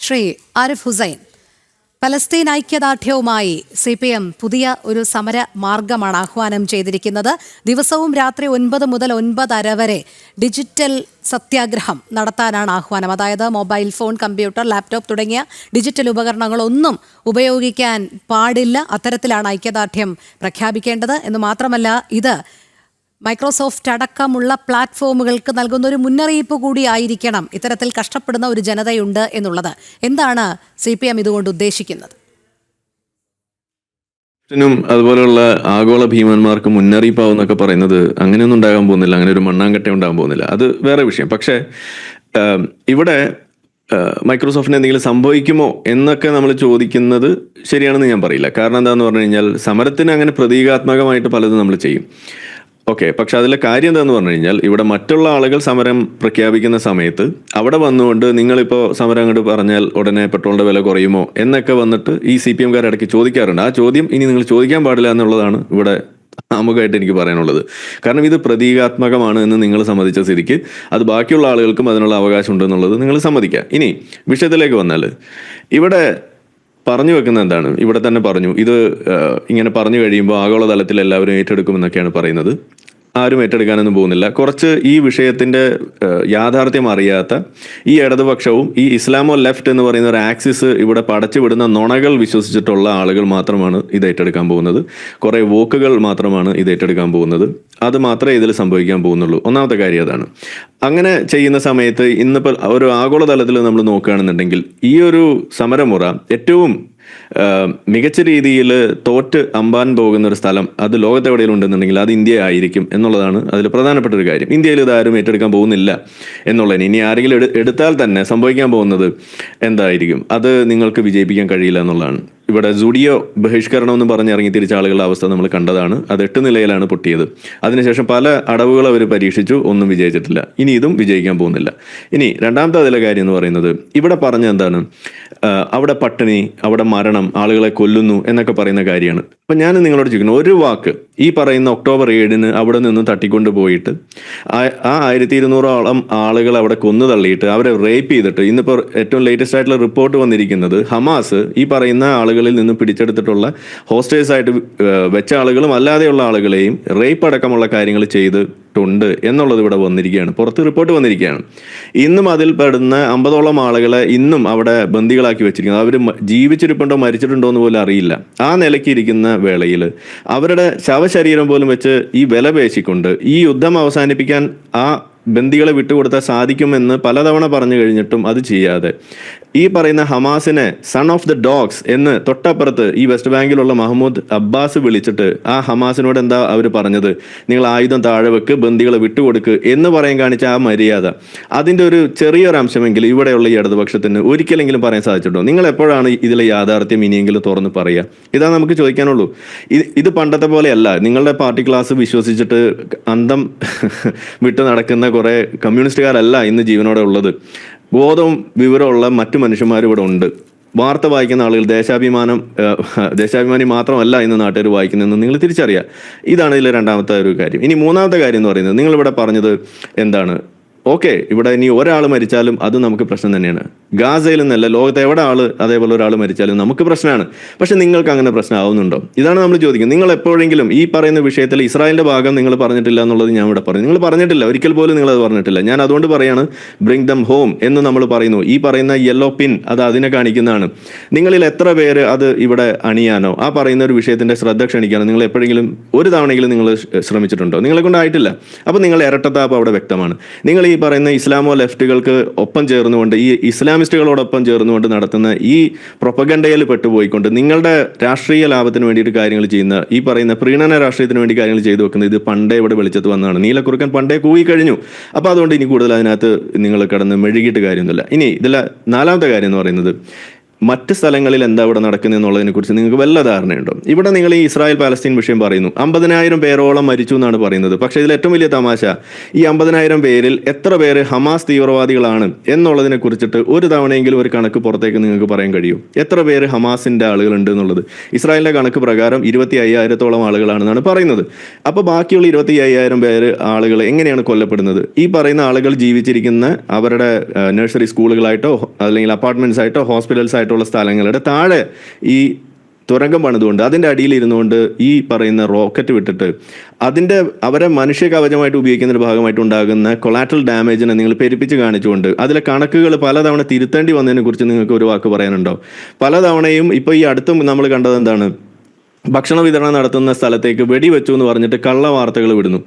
Shri Arif Hussain, Palestine ഐക്യദാർഢ്യവുമായി CPM പുതിയ ഒരു സമര മാർഗമാണ് ആഹ്വാനം ചെയ്തിരിക്കുന്നത്. ദിവസവും രാത്രി 9 മുതൽ 9:30 വരെ ഡിജിറ്റൽ സത്യാഗ്രഹം നടത്താനാണ് ആഹ്വാനം. അതായത് മൊബൈൽ ഫോൺ, കമ്പ്യൂട്ടർ, ലാപ്ടോപ്പ് തുടങ്ങിയ ഡിജിറ്റൽ ഉപകരണങ്ങളൊന്നും ഉപയോഗിക്കാൻ പാടില്ല. അത്തരത്തിലാണ് ഐക്യദാർഢ്യം പ്രഖ്യാപിക്കേണ്ടത് എന്ന് മാത്രമല്ല, ഇത് മൈക്രോസോഫ്റ്റ് അടക്കമുള്ള പ്ലാറ്റ്ഫോമുകൾക്ക് നൽകുന്ന ഒരു മുന്നറിയിപ്പ് കൂടി ആയിരിക്കണം ഇത്തരത്തിൽ കഷ്ടപ്പെടുന്ന ഒരു ജനതയുണ്ട് എന്നുള്ളത്. എന്താണ് CPM ഇതുകൊണ്ട് ഉദ്ദേശിക്കുന്നത്? അതുപോലെയുള്ള ആഗോള ഭീമന്മാർക്ക് മുന്നറിയിപ്പാവെന്നൊക്കെ പറയുന്നത് അങ്ങനെയൊന്നും ഉണ്ടാകാൻ പോകുന്നില്ല. അങ്ങനെ ഒരു മണ്ണാങ്കട്ട ഉണ്ടാകാൻ പോകുന്നില്ല. അത് വേറെ വിഷയം. പക്ഷേ ഇവിടെ മൈക്രോസോഫ്റ്റിന് എന്തെങ്കിലും സംഭവിക്കുമോ എന്നൊക്കെ നമ്മൾ ചോദിക്കുന്നത് ശരിയാണെന്ന് ഞാൻ പറയില്ല. കാരണം എന്താണെന്ന് പറഞ്ഞു കഴിഞ്ഞാൽ, സമരത്തിന് അങ്ങനെ പ്രതീകാത്മകമായിട്ട് പലതും നമ്മൾ ചെയ്യും. ഓക്കെ, പക്ഷെ അതിലെ കാര്യം എന്താന്ന് പറഞ്ഞു കഴിഞ്ഞാൽ, ഇവിടെ മറ്റുള്ള ആളുകൾ സമരം പ്രഖ്യാപിക്കുന്ന സമയത്ത് അവിടെ വന്നുകൊണ്ട് നിങ്ങളിപ്പോൾ സമരം അങ്ങോട്ട് പറഞ്ഞാൽ ഉടനെ പെട്രോളിന്റെ വില കുറയുമോ എന്നൊക്കെ വന്നിട്ട് ഈ CPM-കാർ ഇടയ്ക്ക് ചോദിക്കാറുണ്ട്. ആ ചോദ്യം ഇനി നിങ്ങൾ ചോദിക്കാൻ പാടില്ല എന്നുള്ളതാണ് ഇവിടെ ആമുഖമായിട്ട് എനിക്ക് പറയാനുള്ളത്. കാരണം ഇത് പ്രതീകാത്മകമാണ് എന്ന് നിങ്ങൾ സമ്മതിച്ച സ്ഥിതിക്ക് അത് ബാക്കിയുള്ള ആളുകൾക്കും അതിനുള്ള അവകാശം ഉണ്ടെന്നുള്ളത് നിങ്ങൾ സമ്മതിക്കുക. ഇനി വിഷയത്തിലേക്ക് വന്നാൽ, ഇവിടെ പറഞ്ഞു വെക്കുന്ന എന്താണ്? ഇവിടെ തന്നെ പറഞ്ഞു, ഇത് ഇങ്ങനെ പറഞ്ഞു കഴിയുമ്പോൾ ആഗോളതലത്തിൽ എല്ലാവരും ഏറ്റെടുക്കുമെന്നൊക്കെയാണ് പറയുന്നത്. ആരും ഏറ്റെടുക്കാനൊന്നും പോകുന്നില്ല. കുറച്ച് ഈ വിഷയത്തിന്റെ യാഥാർത്ഥ്യം അറിയാത്ത ഈ ഇടതുപക്ഷവും ഈ ഇസ്ലാമോ ലെഫ്റ്റ് എന്ന് പറയുന്ന ഒരു ആക്സിസ് ഇവിടെ പടച്ചു വിടുന്ന നുണകൾ വിശ്വസിച്ചിട്ടുള്ള ആളുകൾ മാത്രമാണ് ഇത് ഏറ്റെടുക്കാൻ പോകുന്നത്. കുറെ വോക്കുകൾ മാത്രമാണ് ഇത് ഏറ്റെടുക്കാൻ പോകുന്നത്. അത് മാത്രമേ ഇതിൽ സംഭവിക്കാൻ പോകുന്നുള്ളൂ. ഒന്നാമത്തെ കാര്യം അതാണ്. അങ്ങനെ ചെയ്യുന്ന സമയത്ത് ഇന്നിപ്പോൾ ഒരു ആഗോളതലത്തിൽ നമ്മൾ നോക്കുകയാണെന്നുണ്ടെങ്കിൽ, ഈ ഒരു സമരമുറ ഏറ്റവും മികച്ച രീതിയിൽ തോറ്റ് അമ്പാൻ പോകുന്ന ഒരു സ്ഥലം അത് ലോകത്തെവിടെയും ഉണ്ടെന്നുണ്ടെങ്കിൽ അത് ഇന്ത്യ ആയിരിക്കും എന്നുള്ളതാണ് അതിൽ പ്രധാനപ്പെട്ട ഒരു കാര്യം. ഇന്ത്യയിൽ ഇതാരും ഏറ്റെടുക്കാൻ പോകുന്നില്ല എന്നുള്ളതിന് ഇനി ആരെങ്കിലും എടുത്താൽ തന്നെ സംഭവിക്കാൻ പോകുന്നത് എന്തായിരിക്കും? അത് നിങ്ങൾക്ക് വിജയിപ്പിക്കാൻ കഴിയില്ല എന്നുള്ളതാണ്. ഇവിടെ സുഡിയോ ബഹിഷ്കരണം എന്ന് പറഞ്ഞിറങ്ങി തിരിച്ച ആളുകളുടെ അവസ്ഥ നമ്മൾ കണ്ടതാണ്. അത് 8 നിലയിലാണ് പൊട്ടിയത്. അതിനുശേഷം പല അടവുകൾ അവർ പരീക്ഷിച്ചു, ഒന്നും വിജയിച്ചിട്ടില്ല. ഇനി ഇതും വിജയിക്കാൻ പോകുന്നില്ല. ഇനി രണ്ടാമത്തെ അതിലെ കാര്യം എന്ന് പറയുന്നത്, ഇവിടെ പറഞ്ഞ എന്താണ്, അവിടെ പട്ടിണി, അവിടെ മരണം, ആളുകളെ കൊല്ലുന്നു എന്നൊക്കെ പറയുന്ന കാര്യമാണ്. അപ്പം ഞാൻ നിങ്ങളോട് ചോദിക്കുന്നു, ഒരു വാക്ക് ഈ പറയുന്ന ഒക്ടോബർ 7 അവിടെ നിന്ന് തട്ടിക്കൊണ്ട് പോയിട്ട് ആ 1200-ഓളം ആളുകൾ അവിടെ കൊന്നു തള്ളിയിട്ട് അവരെ റേപ്പ് ചെയ്തിട്ട്, ഇന്നിപ്പോൾ ഏറ്റവും ലേറ്റസ്റ്റ് ആയിട്ടുള്ള റിപ്പോർട്ട് വന്നിരിക്കുന്നത്, ഹമാസ് ഈ പറയുന്ന ആളുകളിൽ നിന്ന് പിടിച്ചെടുത്തിട്ടുള്ള ഹോസ്റ്റേഴ്സ് ആയിട്ട് വെച്ച ആളുകളും അല്ലാതെയുള്ള ആളുകളെയും റേപ്പ് അടക്കമുള്ള കാര്യങ്ങൾ ചെയ്തിട്ടുണ്ട് എന്നുള്ളത് ഇവിടെ വന്നിരിക്കുകയാണ്, പുറത്ത് റിപ്പോർട്ട് വന്നിരിക്കുകയാണ്. ഇന്നും അതിൽ പെടുന്ന 50ഓളം ആളുകളെ ഇന്നും അവിടെ ബന്ദികളാക്കി വെച്ചിരിക്കുന്നത്. അവർ ജീവിച്ചിരിപ്പുണ്ടോ മരിച്ചിട്ടുണ്ടോ എന്ന് പോലും അറിയില്ല. ആ നിലയ്ക്ക് ഇരിക്കുന്ന വേളയിൽ അവരുടെ ശവശരീരം പോലും വെച്ച് ഈ വില പേശിക്കൊണ്ട് ഈ യുദ്ധം അവസാനിപ്പിക്കാൻ ആ ബന്ദികളെ വിട്ടുകൊടുത്താൽ സാധിക്കുമെന്ന് പലതവണ പറഞ്ഞു കഴിഞ്ഞിട്ടും അത് ചെയ്യാതെ ഈ പറയുന്ന ഹമാസിനെ സൺ ഓഫ് ദ ഡോഗ്സ് എന്ന് തൊട്ടപ്പുറത്ത് ഈ വെസ്റ്റ് ബാങ്കിലുള്ള മഹ്മൂദ് അബ്ബാസ് വിളിച്ചിട്ട് ആ ഹമാസിനോട് എന്താ അവർ പറഞ്ഞത്? നിങ്ങൾ ആയുധം താഴെ വെക്ക്, ബന്ദികളെ വിട്ടുകൊടുക്ക് എന്ന് പറയാൻ കാണിച്ച ആ മര്യാദ, അതിൻ്റെ ഒരു ചെറിയൊരു അംശമെങ്കിലും ഇവിടെയുള്ള ഈ ഇടതുപക്ഷത്തിന് ഒരിക്കലെങ്കിലും പറയാൻ സാധിച്ചിട്ടുണ്ടോ? നിങ്ങൾ എപ്പോഴാണ് ഇതിലെ യാഥാർത്ഥ്യം ഇനിയെങ്കിലും തുറന്ന് പറയുക? ഇതാ നമുക്ക് ചോദിക്കാനുള്ളൂ. ഇത് പണ്ടത്തെ പോലെയല്ല. നിങ്ങളുടെ പാർട്ടി ക്ലാസ് വിശ്വസിച്ചിട്ട് അന്തം വിട്ടു നടക്കുന്ന കുറെ കമ്മ്യൂണിസ്റ്റുകാരല്ല ഇന്ന് ജീവനോടെ ഉള്ളത്. ബോധവും വിവരമുള്ള മറ്റു മനുഷ്യന്മാരും ഇവിടെ ഉണ്ട്. വാർത്ത വായിക്കുന്ന ആളുകൾ ദേശാഭിമാനി മാത്രമല്ല ഇന്ന് നാട്ടുകാർ വായിക്കുന്നതെന്ന് നിങ്ങൾ തിരിച്ചറിയുക. ഇതാണ് ഇതിലെ രണ്ടാമത്തെ ഒരു കാര്യം. ഇനി മൂന്നാമത്തെ കാര്യം എന്ന് പറയുന്നത്, നിങ്ങളിവിടെ പറഞ്ഞത് എന്താണ്? ഓക്കെ, ഇവിടെ ഇനി ഒരാൾ മരിച്ചാലും അത് നമുക്ക് പ്രശ്നം തന്നെയാണ്. ഗാസയിൽ നിന്നല്ല, ലോകത്ത് എവിടെ അതേപോലെ ഒരാൾ മരിച്ചാലും നമുക്ക് പ്രശ്നമാണ്. പക്ഷെ നിങ്ങൾക്ക് അങ്ങനെ പ്രശ്നമാവുന്നുണ്ടോ? ഇതാണ് നമ്മൾ ചോദിക്കുന്നത്. നിങ്ങൾ എപ്പോഴെങ്കിലും ഈ പറയുന്ന വിഷയത്തിൽ ഇസ്രായേലിന്റെ ഭാഗം നിങ്ങൾ പറഞ്ഞിട്ടില്ല എന്നുള്ളത് ഞാൻ ഇവിടെ പറഞ്ഞു. നിങ്ങൾ പറഞ്ഞിട്ടില്ല, ഒരിക്കൽ പോലും നിങ്ങൾ അത് പറഞ്ഞിട്ടില്ല. ഞാൻ അതുകൊണ്ട് പറയാണ്, ബ്രിങ് ദം ഹോം എന്ന് നമ്മൾ പറയുന്നു. ഈ പറയുന്ന യെല്ലോ പിൻ അത് അതിനെ കാണിക്കുന്നതാണ്. നിങ്ങളിൽ എത്ര പേര് അത് ഇവിടെ അണിയാനോ ആ പറയുന്ന ഒരു വിഷയത്തിന്റെ ശ്രദ്ധ ക്ഷണിക്കാനോ നിങ്ങൾ എപ്പോഴെങ്കിലും ഒരു തവണയെങ്കിലും നിങ്ങൾ ശ്രമിച്ചിട്ടുണ്ടോ? നിങ്ങളെ കൊണ്ടായിട്ടില്ല. അപ്പോൾ നിങ്ങൾ ഇരട്ടത്താപ്പ് അവിടെ വ്യക്തമാണ്. നിങ്ങൾ ഈ പറയുന്ന ഇസ്ലാമോ ലെഫ്റ്റുകൾക്ക് ഒപ്പം ചേർന്നുകൊണ്ട്, ഈ ഇസ്ലാമിസ്റ്റുകളോടൊപ്പം ചേർന്നുകൊണ്ട് നടത്തുന്ന ഈ പ്രൊപ്പഗണ്ടയിൽ പെട്ടുപോയിക്കൊണ്ട് നിങ്ങളുടെ രാഷ്ട്രീയ ലാഭത്തിന് വേണ്ടിയിട്ട് കാര്യങ്ങൾ ചെയ്യുന്ന ഈ പറയുന്ന പ്രീണന രാഷ്ട്രീയത്തിന് വേണ്ടി കാര്യങ്ങൾ ചെയ്തു വെക്കുന്നത് ഇത് പണ്ടേ ഇവിടെ വെളിച്ചത്ത് വന്നതാണ്. നീലക്കുറുക്കൻ പണ്ടേ കൂവിക്കഴിഞ്ഞു. അപ്പോൾ അതുകൊണ്ട് ഇനി കൂടുതൽ അതിനകത്ത് നിങ്ങൾ കിടന്ന് മെഴുകിയിട്ട് കാര്യമൊന്നുമില്ല. ഇനി ഇതിലെ നാലാമത്തെ കാര്യം എന്ന് പറയുന്നത്, മറ്റ് സ്ഥലങ്ങളിൽ എന്താ ഇവിടെ നടക്കുന്നത് എന്നുള്ളതിനെ കുറിച്ച് നിങ്ങൾക്ക് വല്ല ധാരണയുണ്ടോ? ഇവിടെ നിങ്ങൾ ഈ ഇസ്രായേൽ പാലസ്തീൻ വിഷയം പറയുന്നു, 50,000 പേരോളം മരിച്ചു എന്നാണ് പറയുന്നത്. പക്ഷേ ഇതിൽ ഏറ്റവും വലിയ തമാശ, ഈ 50,000 പേരിൽ എത്ര പേര് ഹമാസ് തീവ്രവാദികളാണ് എന്നുള്ളതിനെ കുറിച്ചിട്ട് ഒരു തവണയെങ്കിലും ഒരു കണക്ക് പുറത്തേക്ക് നിങ്ങൾക്ക് പറയാൻ കഴിയും? എത്ര പേര് ഹമാസിന്റെ ആളുകളുണ്ട് എന്നുള്ളത്? ഇസ്രായേലിന്റെ കണക്ക് പ്രകാരം 25,000-ഓളം ആളുകളാണെന്നാണ് പറയുന്നത്. അപ്പോൾ ബാക്കിയുള്ള 25,000 പേര് ആളുകൾ എങ്ങനെയാണ് കൊല്ലപ്പെടുന്നത്? ഈ പറയുന്ന ആളുകൾ ജീവിച്ചിരിക്കുന്ന അവരുടെ നഴ്സറി സ്കൂളുകളായിട്ടോ അല്ലെങ്കിൽ അപ്പാർട്ട്മെന്റ്സ് ആയിട്ടോ ഹോസ്പിറ്റൽസ് ആയിട്ടുള്ള സ്ഥലങ്ങളുടെ താഴെ ഈ തുരങ്കം പണിതുകൊണ്ട് അതിൻ്റെ അടിയിൽ ഇരുന്നുകൊണ്ട് ഈ പറയുന്ന റോക്കറ്റ് വിട്ടിട്ട് അവരെ മനുഷ്യ കവചമായിട്ട് ഉപയോഗിക്കുന്നതിന്റെ ഭാഗമായിട്ട് ഉണ്ടാകുന്ന കൊളാറ്ററൽ ഡാമേജിനെ നിങ്ങൾ പെരുപ്പിച്ച് കാണിച്ചുകൊണ്ട് അതിലെ കണക്കുകൾ പലതവണ തിരുത്തേണ്ടി വന്നതിനെ കുറിച്ച് നിങ്ങൾക്ക് ഒരു വാക്ക് പറയാനുണ്ടോ? പലതവണയും ഇപ്പോൾ ഈ അടുത്തും നമ്മൾ കണ്ടത് എന്താണ്? ഭക്ഷണ വിതരണം നടത്തുന്ന സ്ഥലത്തേക്ക് വെടിവെച്ചു എന്ന് പറഞ്ഞിട്ട് കള്ള വാർത്തകൾ വിടുന്നു.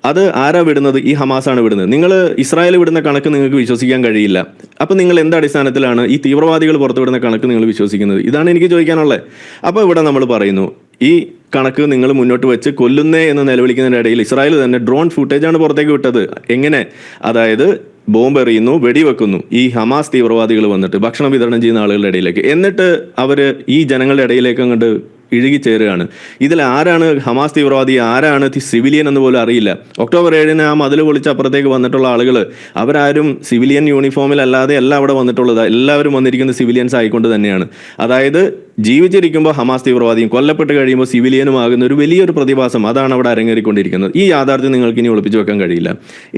അത് ആരാ വിടുന്നത്? ഈ ഹമാസാണ് വിടുന്നത്. നിങ്ങൾ ഇസ്രായേൽ വിടുന്ന കണക്ക് നിങ്ങൾക്ക് വിശ്വസിക്കാൻ കഴിയില്ല. അപ്പം നിങ്ങൾ എന്ത് അടിസ്ഥാനത്തിലാണ് ഈ തീവ്രവാദികൾ പുറത്തുവിടുന്ന കണക്ക് നിങ്ങൾ വിശ്വസിക്കുന്നത്? ഇതാണ് എനിക്ക് ചോദിക്കാനുള്ളത്. അപ്പോൾ ഇവിടെ നമ്മൾ പറയുന്നു, ഈ കണക്ക് നിങ്ങൾ മുന്നോട്ട് വെച്ച് കൊല്ലുന്നേ എന്ന് നിലവിളിക്കുന്നതിൻ്റെ ഇടയിൽ ഇസ്രായേൽ തന്നെ ഡ്രോൺ ഫുട്ടേജാണ് പുറത്തേക്ക് വിട്ടത്. എങ്ങനെ? അതായത് ബോംബ് എറിയുന്നു, വെടിവെക്കുന്നു ഈ ഹമാസ് തീവ്രവാദികൾ വന്നിട്ട് ഭക്ഷണം വിതരണം ചെയ്യുന്ന ആളുകളുടെ ഇടയിലേക്ക്. എന്നിട്ട് അവർ ഈ ജനങ്ങളുടെ ഇടയിലേക്ക് അങ്ങോട്ട് ഇഴുകിച്ചേരുകയാണ്. ഇതിൽ ആരാണ് ഹമാസ് തീവ്രവാദി, ആരാണ് സിവിലിയൻ എന്ന് പോലും അറിയില്ല. ഒക്ടോബർ 7-ന് ആ മതിൽ പൊളിച്ച് അപ്പുറത്തേക്ക് വന്നിട്ടുള്ള ആളുകൾ അവരാരും സിവിലിയൻ യൂണിഫോമിലല്ലാതെ അല്ല അവിടെ വന്നിട്ടുള്ളത്. എല്ലാവരും വന്നിരിക്കുന്ന സിവിലിയൻസ് ആയിക്കൊണ്ട് തന്നെയാണ്. അതായത് ജീവിച്ചിരിക്കുമ്പോൾ ഹമാസ് തീവ്രവാദിയും കൊല്ലപ്പെട്ട് കഴിയുമ്പോൾ സിവിലിയനും ആകുന്ന ഒരു വലിയൊരു പ്രതിഭാസം അതാണ് അവിടെ അരങ്ങേറിക്കൊണ്ടിരിക്കുന്നത്. ഈ യാഥാർത്ഥ്യം നിങ്ങൾക്ക് ഇനി ഒളിപ്പിച്ചു വെക്കാൻ കഴിയില്ല.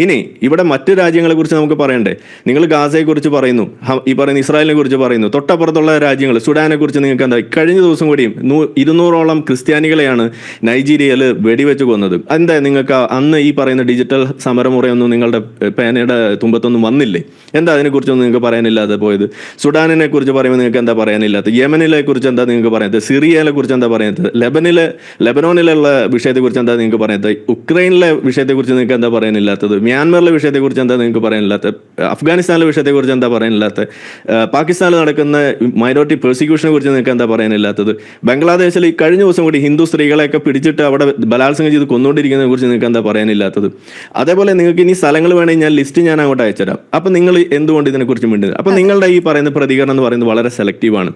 ഇനി ഇവിടെ മറ്റ് രാജ്യങ്ങളെ കുറിച്ച് നമുക്ക് പറയണ്ടേ? നിങ്ങൾ ഗാസയെ കുറിച്ച് പറയുന്നു, ഈ പറയുന്ന ഇസ്രായേലിനെ കുറിച്ച് പറയുന്നു, തൊട്ടപ്പുറത്തുള്ള രാജ്യങ്ങൾ സുഡാനെ കുറിച്ച് നിങ്ങൾക്ക് എന്താ? കഴിഞ്ഞ ദിവസം കൂടിയും 200ഓളം ക്രിസ്ത്യാനികളെയാണ് നൈജീരിയയിൽ വെടിവെച്ച് കൊന്നത്. എന്താ നിങ്ങൾക്ക് അന്ന് ഈ പറയുന്ന ഡിജിറ്റൽ സമരമുറയൊന്നും നിങ്ങളുടെ പേനയുടെ തുമ്പത്തൊന്നും വന്നില്ലേ? എന്താ അതിനെക്കുറിച്ചൊന്നും നിങ്ങൾക്ക് പറയാനില്ലാതെ പോയത്? സുഡാനിനെ കുറിച്ച് പറയുമ്പോൾ നിങ്ങൾക്ക് എന്താ പറയാനില്ലാത്തത്? യമനിലെ കുറിച്ച് എന്താ നിങ്ങൾക്ക് പറയുന്നത്? സിറിയയിലെ കുറിച്ച് എന്താ പറയുന്നത്? ലെബനോനിലുള്ള വിഷയത്തെക്കുറിച്ച് എന്താ നിങ്ങൾക്ക് പറയുന്നത്? ഉക്രൈനിലെ വിഷയത്തെക്കുറിച്ച് നിങ്ങൾക്ക് എന്താ പറയാനില്ലാത്തത്? മ്യാൻമറിലെ വിഷയത്തെക്കുറിച്ച് എന്താ നിങ്ങൾക്ക് പറയാനില്ലാത്തത്? അഫ്ഗാനിസ്ഥാനിലെ വിഷയത്തെക്കുറിച്ച് എന്താ പറയാനില്ലാത്തത്? പാകിസ്ഥാനിൽ നടക്കുന്ന മൈനോറിറ്റി പെർസിക്യൂഷനെ കുറിച്ച് നിങ്ങൾക്ക് എന്താ പറയാനില്ലാത്തത്? ബംഗ്ലാദേശിൽ ഈ കഴിഞ്ഞ ദിവസം കൂടി ഹിന്ദു സ്ത്രീകളെയൊക്കെ പിടിച്ചിട്ട് അവിടെ ബലാത്സംഗം ചെയ്ത് കൊന്നുകൊണ്ടിരിക്കുന്നതിനെ കുറിച്ച് നിങ്ങൾക്ക് എന്താ പറയാനില്ലാത്തത്? അതേപോലെ നിങ്ങൾക്ക് ഇനി സ്ഥലങ്ങൾ വേണമെങ്കിൽ ഞാൻ ലിസ്റ്റ് ഞാൻ അങ്ങോട്ട് അയച്ചുതരാം. അപ്പം നിങ്ങൾ എന്തുകൊണ്ട് ഇതിനെക്കുറിച്ച് മിണ്ടുന്നത്? അപ്പം നിങ്ങളുടെ ഈ പറയുന്ന പ്രതികരണം എന്ന് പറയുന്നത് വളരെ സെലക്റ്റീവാണ്.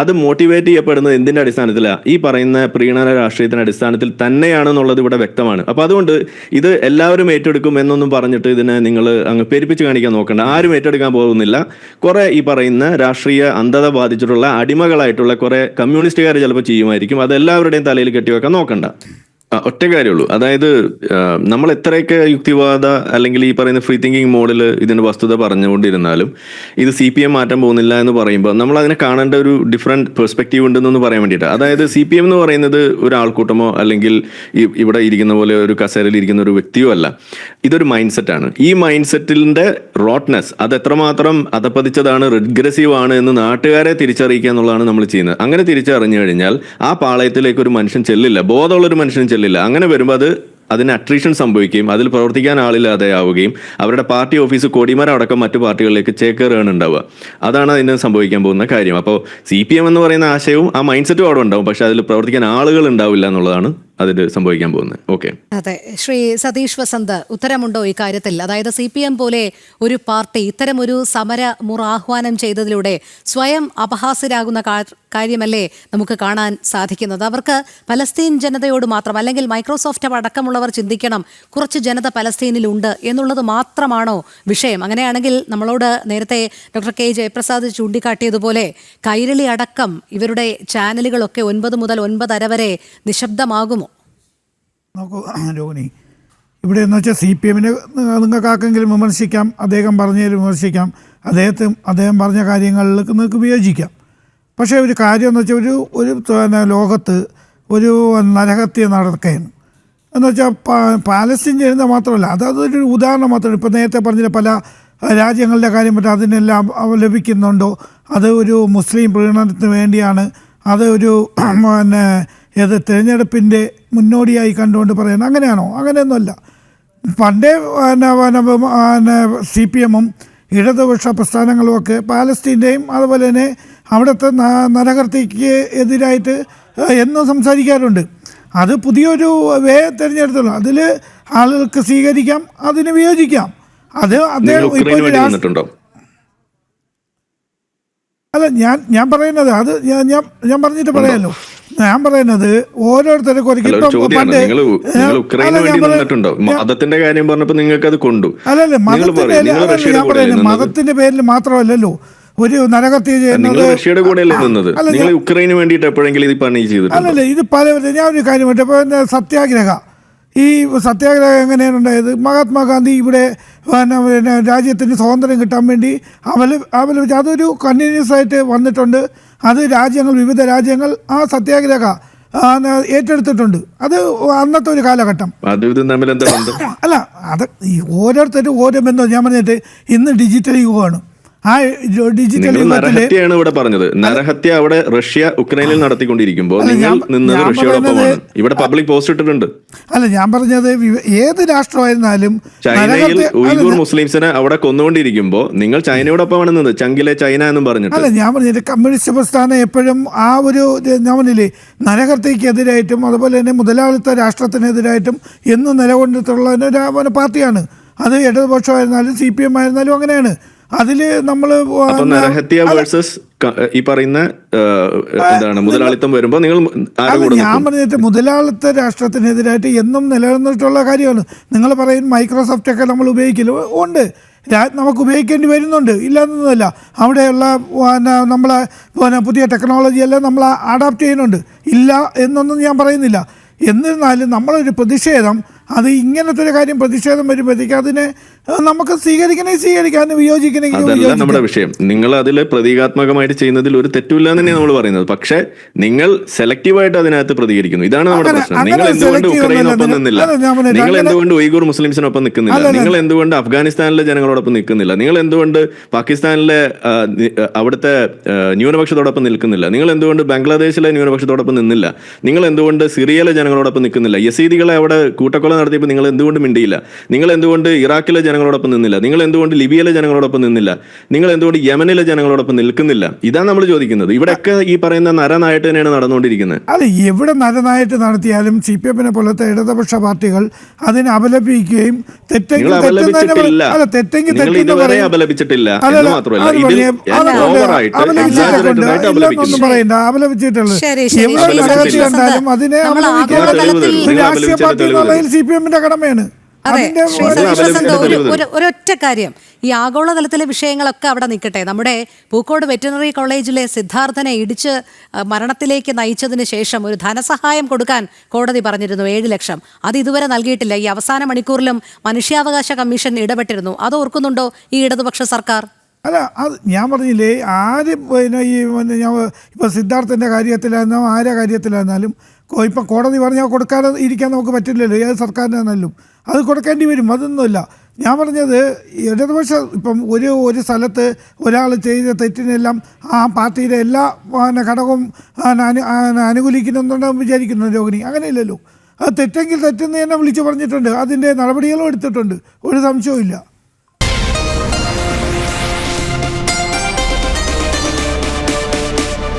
അത് മോട്ടിവേറ്റ് ചെയ്യപ്പെടുന്നത് എന്തിന്റെ അടിസ്ഥാനത്തിലാണ്? ഈ പറയുന്ന പ്രീണന രാഷ്ട്രീയത്തിന്റെ അടിസ്ഥാനത്തിൽ തന്നെയാണെന്നുള്ളത് ഇവിടെ വ്യക്തമാണ്. അപ്പൊ അതുകൊണ്ട് ഇത് എല്ലാവരും ഏറ്റെടുക്കും എന്നൊന്നും പറഞ്ഞിട്ട് ഇതിനെ നിങ്ങൾ അങ്ങ് പെരുപ്പിച്ച് കാണിക്കാൻ നോക്കണ്ട. ആരും ഏറ്റെടുക്കാൻ പോകുന്നില്ല. കുറെ ഈ പറയുന്ന രാഷ്ട്രീയ അന്ധത ബാധിച്ചിട്ടുള്ള അടിമകളായിട്ടുള്ള കുറെ കമ്മ്യൂണിസ്റ്റുകാർ ചിലപ്പോൾ ചെയ്യുമായിരിക്കും. അത് എല്ലാവരുടെയും തലയിൽ കെട്ടിവെക്കാൻ നോക്കണ്ട. ഒറ്റ കാര്യമുള്ളൂ, അതായത് നമ്മൾ എത്രയൊക്കെ യുക്തിവാദ അല്ലെങ്കിൽ ഈ പറയുന്ന ഫ്രീ തിങ്കിങ് മോഡിൽ ഇതിന്റെ വസ്തുത പറഞ്ഞുകൊണ്ടിരുന്നാലും ഇത് CPM മാറ്റാൻ പോകുന്നില്ല എന്ന് പറയുമ്പോൾ നമ്മൾ അതിനെ കാണേണ്ട ഒരു ഡിഫറെന്റ് പെർസ്പെക്റ്റീവ് ഉണ്ടെന്നൊന്ന് പറയാൻ വേണ്ടിയിട്ട്. അതായത് CPM എന്ന് പറയുന്നത് ഒരു ആൾക്കൂട്ടമോ അല്ലെങ്കിൽ ഇവിടെ ഇരിക്കുന്ന പോലെ ഒരു കസേരയിൽ ഇരിക്കുന്ന ഒരു വ്യക്തിയോ അല്ല. ഇതൊരു മൈൻഡ് സെറ്റാണ്. ഈ മൈൻഡ് സെറ്റിന്റെ റോട്ട്നെസ് അത് എത്രമാത്രം അധപ്പതിച്ചതാണ്, റിഗ്രസീവ് ആണ് എന്ന് നാട്ടുകാരെ തിരിച്ചറിയിക്കുക എന്നുള്ളതാണ് നമ്മൾ ചെയ്യുന്നത്. അങ്ങനെ തിരിച്ചറിഞ്ഞു കഴിഞ്ഞാൽ ആ പാളയത്തിലേക്ക് ഒരു മനുഷ്യൻ ചെല്ലില്ല, ബോധമുള്ളൊരു മനുഷ്യൻ ചെല്ലില്ല. അങ്ങനെ വരുമ്പോൾ അതിന് അട്രീഷൻ സംഭവിക്കുകയും അതിൽ പ്രവർത്തിക്കാൻ ആളില്ലാതെ ആവുകയും അവരുടെ പാർട്ടി ഓഫീസ് കൊടിമരം അടക്കം മറ്റു പാർട്ടികളിലേക്ക് ചേക്കേറുകയാണ് ഉണ്ടാവുക. അതാണ് അതിന് സംഭവിക്കാൻ പോകുന്ന കാര്യം. അപ്പോൾ CPM എന്ന് പറയുന്ന ആശയവും ആ മൈൻഡ് സെറ്റും അവിടെ ഉണ്ടാവും, പക്ഷെ അതിൽ പ്രവർത്തിക്കാൻ ആളുകൾ ഉണ്ടാവില്ല എന്നുള്ളതാണ് അതിൽ സംഭവിക്കാൻ പോകുന്നത്. ഓക്കെ, അതെ. ശ്രീ സതീഷ് വസന്ത്, ഉത്തരമുണ്ടോ ഈ കാര്യത്തിൽ? അതായത് CPM പോലെ ഒരു പാർട്ടി ഇത്തരമൊരു സമരമുറ ആഹ്വാനം ചെയ്തതിലൂടെ സ്വയം അപഹാസ്യരാകുന്ന കാര്യമല്ലേ നമുക്ക് കാണാൻ സാധിക്കുന്നത്? അവർക്ക് പലസ്തീൻ ജനതയോട് മാത്രം, അല്ലെങ്കിൽ മൈക്രോസോഫ്റ്റ് അടക്കമുള്ളവർ ചിന്തിക്കണം കുറച്ച് ജനത പലസ്തീനിലുണ്ട് എന്നുള്ളത് മാത്രമാണോ വിഷയം? അങ്ങനെയാണെങ്കിൽ നമ്മളോട് നേരത്തെ ഡോക്ടർ K ജയപ്രസാദ് ചൂണ്ടിക്കാട്ടിയതുപോലെ കൈരളി അടക്കം ഇവരുടെ ചാനലുകളൊക്കെ 9 മുതൽ 9:30 വരെ നിശബ്ദമാകുമോ? നോക്കൂ രോഹിണി, ഇവിടെ എന്ന് വെച്ചാൽ CPMനെ നിങ്ങൾക്ക് ആർക്കെങ്കിലും വിമർശിക്കാം, അദ്ദേഹം പറഞ്ഞതിൽ വിമർശിക്കാം, അദ്ദേഹം പറഞ്ഞ കാര്യങ്ങളിലേക്ക് നിങ്ങൾക്ക് വിയോജിക്കാം. പക്ഷേ ഒരു കാര്യം എന്ന് വെച്ചാൽ ഒരു ലോകത്ത് ഒരു നരഹത്യ നടക്കുകയാണ് എന്ന് വെച്ചാൽ പാലസ്തീൻ ജനത മാത്രമല്ല, അതൊരു ഉദാഹരണം മാത്രമല്ല. ഇപ്പോൾ നേരത്തെ പറഞ്ഞ പല രാജ്യങ്ങളുടെ കാര്യം പറ്റും, അതിനെല്ലാം ലഭിക്കുന്നുണ്ടോ? അത് ഒരു മുസ്ലിം പ്രീണനത്തിന് വേണ്ടിയാണ്, അത് ഒരു ഏത് തിരഞ്ഞെടുപ്പിൻ്റെ മുന്നോടിയായി കണ്ടുകൊണ്ട് പറയുന്നത് അങ്ങനെയാണോ? അങ്ങനെയൊന്നുമല്ല. പണ്ടേ CPMഉം ഇടതുപക്ഷ പ്രസ്ഥാനങ്ങളുമൊക്കെ പാലസ്തീൻ്റെയും അതുപോലെ തന്നെ അവിടുത്തെ നരകർത്തിക്ക് എതിരായിട്ട് എന്നും സംസാരിക്കാറുണ്ട്. അത് പുതിയൊരു വേ തിരഞ്ഞെടുത്തുള്ളൂ. അതിൽ ആളുകൾക്ക് സ്വീകരിക്കാം, അതിന് വിയോജിക്കാം. അത് അദ്ദേഹം അല്ല ഞാൻ പറയുന്നത് അത് ഞാൻ പറഞ്ഞിട്ട് പറയാമല്ലോ. ഞാൻ പറയുന്നത് ഓരോരുത്തർക്കും ഒരു മതത്തിന്റെ കാര്യം പറഞ്ഞപ്പോൾ നിങ്ങൾക്ക് അത് കൊണ്ടു. അല്ലല്ല ഞാൻ പറയുന്നത് മതത്തിന്റെ പേരിൽ മാത്രമല്ലല്ലോ ഒരു നരഹത്യ ചെയ്യുന്നത്. റഷ്യയുടെ കൂടെയല്ലേ നിന്നത്? നിങ്ങൾ ഉക്രൈന് വേണ്ടിയിട്ട് എപ്പോഴെങ്കിലും ഇത് പണി ചെയ്തിട്ടുണ്ട്? അല്ലല്ല, ഇത് പല ഞാനൊരു കാര്യം ഇപ്പോൾ സത്യാഗ്രഹ ഈ സത്യാഗ്രഹം എങ്ങനെയാണ് ഉണ്ടായത്? മഹാത്മാഗാന്ധി ഇവിടെ രാജ്യത്തിന് സ്വാതന്ത്ര്യം കിട്ടാൻ വേണ്ടി അവലപിച്ച് അതൊരു കണ്ടിന്യൂസ് ആയിട്ട് വന്നിട്ടുണ്ട്. അത് വിവിധ രാജ്യങ്ങൾ ആ സത്യാഗ്രഹ ഏറ്റെടുത്തിട്ടുണ്ട്. അത് അന്നത്തെ ഒരു കാലഘട്ടം. അല്ല, അത് ഈ ഓരോരുത്തരും ഓരോ ബന്ധം. ഞാൻ പറഞ്ഞിട്ട് ഇന്ന് ഡിജിറ്റൽ യുഗമാണ്. ആ ഡിജിറ്റൽ നരഹത്യയാണ് ഇവിടെ പറഞ്ഞത്. നരഹത്യ അവിടെ റഷ്യ ഉക്രൈനിൽ നടത്തിക്കൊണ്ടിരിക്കുമ്പോൾ നിങ്ങൾ നിന്നത് റഷ്യയോടൊപ്പമാണ്. ഇവിടെ പബ്ലിക് പോസ്റ്റ് ഇട്ടിട്ടുണ്ട്. അല്ല, ഞാൻ പറഞ്ഞത് ഏത് രാഷ്ട്രമായിരുന്നാലും ചൈനയിൽ ഉയ്ഗൂർ മുസ്ലിംസിനെ അവിടെ കൊന്നുകൊണ്ടിരിക്കുമ്പോൾ നിങ്ങൾ ചൈനയോടൊപ്പമാണ് നിന്നത്. ചങ്കിലെ ചൈന എന്നും പറഞ്ഞിട്ട്. അല്ല, ഞാൻ പറഞ്ഞത് കമ്മ്യൂണിസ്റ്റ് പ്രസ്ഥാനം എപ്പോഴും ആ ഒരു ഞാൻ പറഞ്ഞില്ലേ നരഹത്യക്കെതിരായിട്ടും അതുപോലെ തന്നെ മുതലാളിത്ത രാഷ്ട്രത്തിനെതിരായിട്ടും എന്നും നിലകൊണ്ടിട്ടുള്ള പാർട്ടിയാണ്. അത് ഇടതുപക്ഷമായിരുന്നാലും CPM ആയിരുന്നാലും അങ്ങനെയാണ്. അതില് നമ്മള് നരഹത്യ വേഴ്സസ് ഈ പറയുന്ന എന്താണ് മുതലാളിത്തം വരുമ്പോൾ നിങ്ങൾ ഞാൻ പറഞ്ഞിട്ട് മുതലാളിത്ത രാഷ്ട്രത്തിനെതിരായിട്ട് എന്നും നിലനിന്നിട്ടുള്ള കാര്യമാണ്. നിങ്ങൾ പറയും മൈക്രോസോഫ്റ്റ് ഒക്കെ നമ്മൾ ഉപയോഗിക്കില്ല, ഉണ്ട്, നമുക്ക് ഉപയോഗിക്കേണ്ടി വരുന്നുണ്ട്, ഇല്ലാന്നൊന്നുമല്ല. അവിടെയുള്ള നമ്മളെ പുതിയ ടെക്നോളജി എല്ലാം നമ്മൾ അഡാപ്റ്റ് ചെയ്യുന്നുണ്ട്, ഇല്ല എന്നൊന്നും ഞാൻ പറയുന്നില്ല. എന്നിരുന്നാലും നമ്മളൊരു പ്രതിഷേധം, അത് ഇങ്ങനത്തെ ഒരു കാര്യം പ്രതിഷേധം വരുമ്പോഴത്തേക്ക് അതിനെ നമുക്ക് സ്വീകരിക്കാൻ വിയോജിക്കണമെങ്കിൽ അതല്ല നമ്മുടെ വിഷയം. നിങ്ങൾ അതിൽ പ്രതീകാത്മകമായിട്ട് ചെയ്യുന്നതിൽ ഒരു തെറ്റുമില്ല എന്ന് തന്നെയാണ് നമ്മൾ പറയുന്നത്. പക്ഷെ നിങ്ങൾ സെലക്റ്റീവായിട്ട് അതിനകത്ത് പ്രതികരിക്കുന്നു. ഇതാണ് നമ്മുടെ പ്രശ്നം. നിങ്ങൾ എന്തുകൊണ്ട് ഉക്രൈനൊപ്പം നിന്നില്ല? നിങ്ങൾ എന്തുകൊണ്ട് ഉയ്ഗൂർ മുസ്ലിംസിനൊപ്പം നിൽക്കുന്നില്ല? നിങ്ങൾ എന്തുകൊണ്ട് അഫ്ഗാനിസ്ഥാനിലെ ജനങ്ങളോടൊപ്പം നിൽക്കുന്നില്ല? നിങ്ങൾ എന്തുകൊണ്ട് പാകിസ്ഥാനിലെ അവിടുത്തെ ന്യൂനപക്ഷത്തോടൊപ്പം നിൽക്കുന്നില്ല? നിങ്ങൾ എന്തുകൊണ്ട് ബംഗ്ലാദേശിലെ ന്യൂനപക്ഷത്തോടൊപ്പം നിന്നില്ല? നിങ്ങൾ എന്തുകൊണ്ട് സിറിയയിലെ ജനങ്ങളോടൊപ്പം നിൽക്കുന്നില്ല? യസീദികളെ അവിടെ കൂട്ടക്കൊല നടത്തിയപ്പോൾ നിങ്ങൾ എന്തുകൊണ്ട് മിണ്ടിയില്ല? നിങ്ങൾ എന്തുകൊണ്ട് ഇറാഖിലെ ജനങ്ങളോടൊപ്പം നിന്നില്ല? നിങ്ങൾ എന്തുകൊണ്ട് ലിബിയയിലെ ജനങ്ങളോടൊപ്പം നിന്നില്ല? നിങ്ങൾ എന്തുകൊണ്ട് യമനിലെ ജനങ്ങളോടൊപ്പം നിൽക്കുന്നില്ല? ഇതാണ് നമ്മൾ ചോദിക്കുന്നത്. ഇവിടെയൊക്കെ ഈ പറയുന്ന നരനായിട്ട് തന്നെയാണ് നടന്നുകൊണ്ടിരിക്കുന്നത്. അല്ല, എവിടെ നരനായിട്ട് നടത്തിയാലും CPM പോലത്തെ ഇടതുപക്ഷ പാർട്ടികൾ അതിനെ അപലപിക്കുകയും തെറ്റെങ്കിൽ അപലപിച്ചിട്ടില്ല പറയണ്ട, അപലപിച്ചിട്ടുള്ളത് അതിനെ രാഷ്ട്രീയ പാർട്ടി എന്നുള്ളതിൽ CPM കടമയാണ്. അതെ, ഒരൊറ്റ കാര്യം, ഈ ആഗോളതലത്തിലെ വിഷയങ്ങളൊക്കെ അവിടെ നിൽക്കട്ടെ. നമ്മുടെ പൂക്കോട് വെറ്റിനറി കോളേജിലെ സിദ്ധാർത്ഥനെ ഇടിച്ച് മരണത്തിലേക്ക് നയിച്ചതിന് ശേഷം ഒരു ധനസഹായം കൊടുക്കാൻ കോടതി പറഞ്ഞിരുന്നു, 7 ലക്ഷം. അത് ഇതുവരെ നൽകിയിട്ടില്ല. ഈ അവസാന മണിക്കൂറിലും മനുഷ്യാവകാശ കമ്മീഷൻ ഇടപെട്ടിരുന്നു. അത് ഓർക്കുന്നുണ്ടോ ഈ ഇടതുപക്ഷ സർക്കാർ? അല്ല, അത് ഞാൻ പറഞ്ഞില്ലേ, ആരും ഇപ്പോൾ സിദ്ധാർത്ഥൻ്റെ കാര്യത്തിലായിരുന്നാലും ആരുടെ കാര്യത്തിലായിരുന്നാലും ഇപ്പം കോടതി പറഞ്ഞാൽ കൊടുക്കാതെ ഇരിക്കാൻ നമുക്ക് പറ്റില്ലല്ലോ. ഏത് സർക്കാരിനാണെങ്കിലും അത് കൊടുക്കേണ്ടി വരും, അതൊന്നുമില്ല. ഞാൻ പറഞ്ഞത് ഇടതുപക്ഷ ഇപ്പം ഒരു സ്ഥലത്ത് ഒരാൾ ചെയ്ത തെറ്റിനെല്ലാം ആ പാർട്ടിയുടെ എല്ലാ ഘടകവും അനുകൂലിക്കുന്നുണ്ടെന്ന് വിചാരിക്കുന്നു രോഹിണി. അങ്ങനെയില്ലല്ലോ. അത് തെറ്റെങ്കിൽ തെറ്റെന്ന് തന്നെ വിളിച്ചു പറഞ്ഞിട്ടുണ്ട്. അതിൻ്റെ നടപടികളും എടുത്തിട്ടുണ്ട്, ഒരു സംശയവും ഇല്ല.